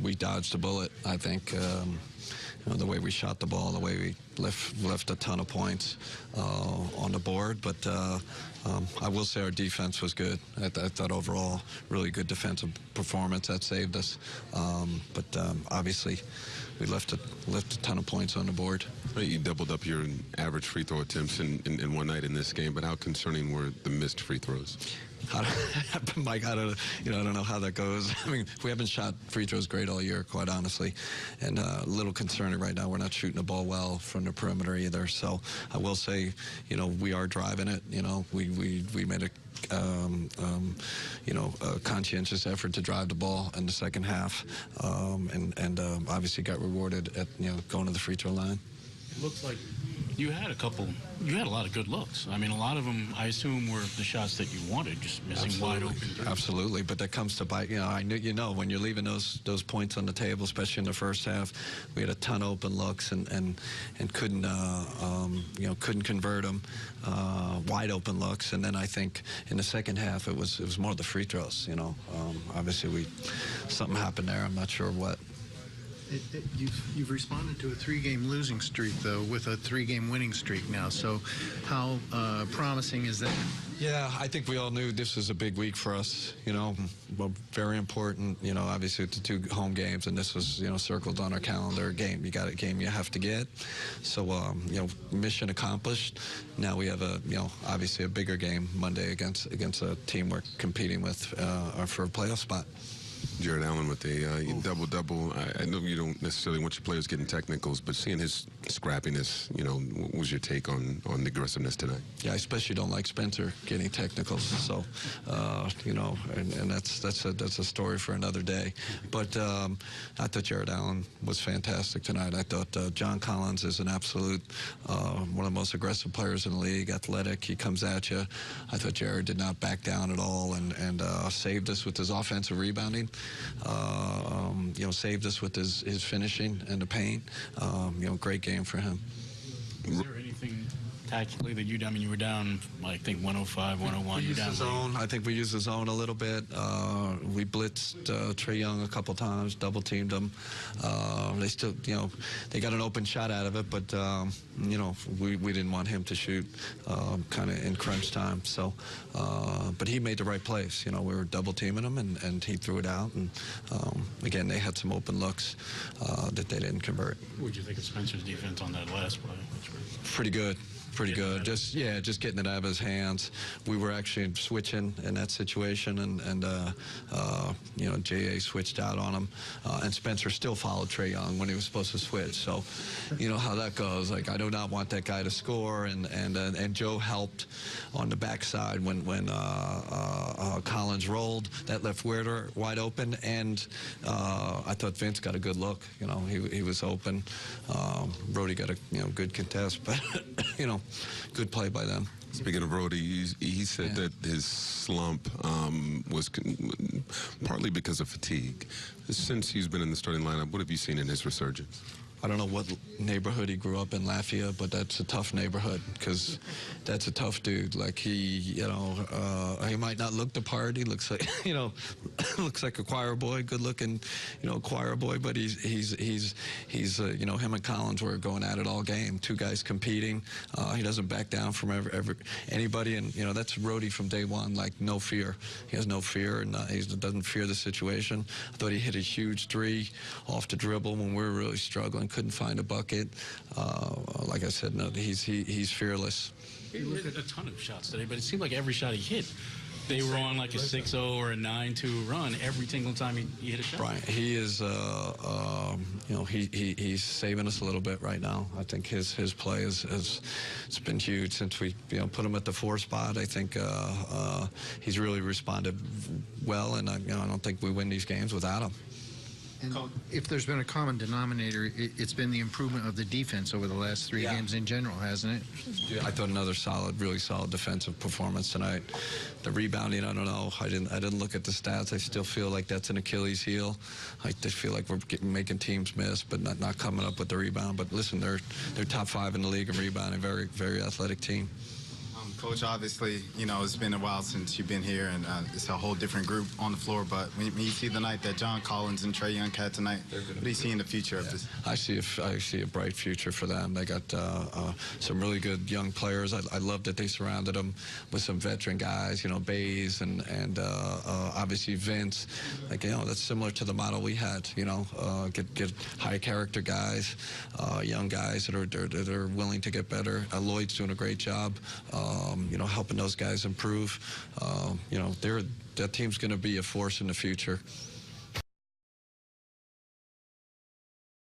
We dodged a bullet, I think. The way we shot the ball, the way we left a ton of points on the board. But I will say our defense was good. I thought overall, really good defensive performance that saved us. But obviously, we left a ton of points on the board. You doubled up your average free throw attempts in one night in this game, but how concerning were the missed free throws? Mike, I don't know how that goes. I mean, we haven't shot free throws great all year, quite honestly, and a little concerning right now. We're not shooting the ball well from the perimeter either. So I will say, we are driving it. We made a conscientious effort to drive the ball in the second half, and obviously got rewarded at going to the free throw line. It looks like you had a lot of good looks. I mean, a lot of them, I assume, were the shots that you wanted, just missing wide open. Absolutely, but that comes to bite. I knew, when you're leaving those points on the table, especially in the first half, we had a ton of open looks and couldn't couldn't convert them, wide open looks. And then I think in the second half it was more the free throws. Obviously something happened there. I'm not sure what. You've responded to a 3-game losing streak, though, with a 3-game winning streak now. So how promising is that? Yeah, I think we all knew this was a big week for us, very important, obviously the 2 home games, and this was, circled on our calendar. Game, you got a game you have to get. So, mission accomplished. Now we have obviously a bigger game Monday against a team we're competing with for a playoff spot. Jarrett Allen with a double-double. I know you don't necessarily want your players getting technicals, but seeing his scrappiness, what was your take on the aggressiveness tonight? Yeah, I especially don't like Spencer getting technicals. So, and that's a story for another day. But I thought Jarrett Allen was fantastic tonight. I thought John Collins is an absolute one of the most aggressive players in the league, athletic. He comes at you. I thought Jarrett did not back down at all and saved us with his offensive rebounding. Saved us with his finishing and the paint. Great game for him. Is there anything tactically that you were down, I think, 105, 101. We used the zone. I think we used the zone a little bit. We blitzed Trae Young a couple times, double teamed him. They still, they got an open shot out of it, but we didn't want him to shoot kind of in crunch time. So, but he made the right plays. We were double teaming him, and he threw it out. And again, they had some open looks that they didn't convert. What would you think of Spencer's defense on that last play? Pretty good. Pretty good. Just getting it out of his hands. We were actually switching in that situation, and J.A. switched out on him, and Spencer still followed Trae Young when he was supposed to switch. So, you know how that goes. Like, I do not want that guy to score, and Joe helped on the backside when Collins rolled. That left Weirder wide open, and I thought Vince got a good look. He was open. Brody got a good contest, but good play by them. Speaking of Brody, he said that his slump was partly because of fatigue. Since he's been in the starting lineup, what have you seen in his resurgence? I don't know what neighborhood he grew up in, Lafayette, but that's a tough neighborhood because that's a tough dude. Like he might not look the part. He looks like, looks like a choir boy, good looking, choir boy. But he's him and Collins were going at it all game. 2 guys competing. He doesn't back down from anybody, and that's Brody from day one. Like, no fear. He has no fear, and he doesn't fear the situation. I thought he hit a huge 3 off the dribble when we were really struggling. Couldn't find a bucket. Like I said, no, he's fearless. He hit a ton of shots today, but it seemed like every shot he hit, they were on like a 6-0 or a 9-2 run every single time he hit a shot. Right. He is, he's saving us a little bit right now. I think his play has been huge since we put him at the 4 spot. I think he's really responded well, and I don't think we win these games without him. And if there's been a common denominator, it's been the improvement of the defense over the last 3 games in general, hasn't it? Yeah, I thought another really solid defensive performance tonight. The rebounding, I don't know. I didn't look at the stats. I still feel like that's an Achilles heel. I just feel like we're making teams miss, but not coming up with the rebound. But listen, they're top 5 in the league in rebounding. Very, very athletic team. Coach, obviously, you know, it's been a while since you've been here, and it's a whole different group on the floor. But when you see the night that John Collins and Trae Young had tonight, what do you see in the future of this? I see a bright future for them. They got some really good young players. I love that they surrounded them with some veteran guys, you know, Bays and obviously Vince. Like, you know, that's similar to the model we had, you know, get high character guys, young guys that are willing to get better. Lloyd's doing a great job, you know, helping those guys improve. You know, that team's going to be a force in the future.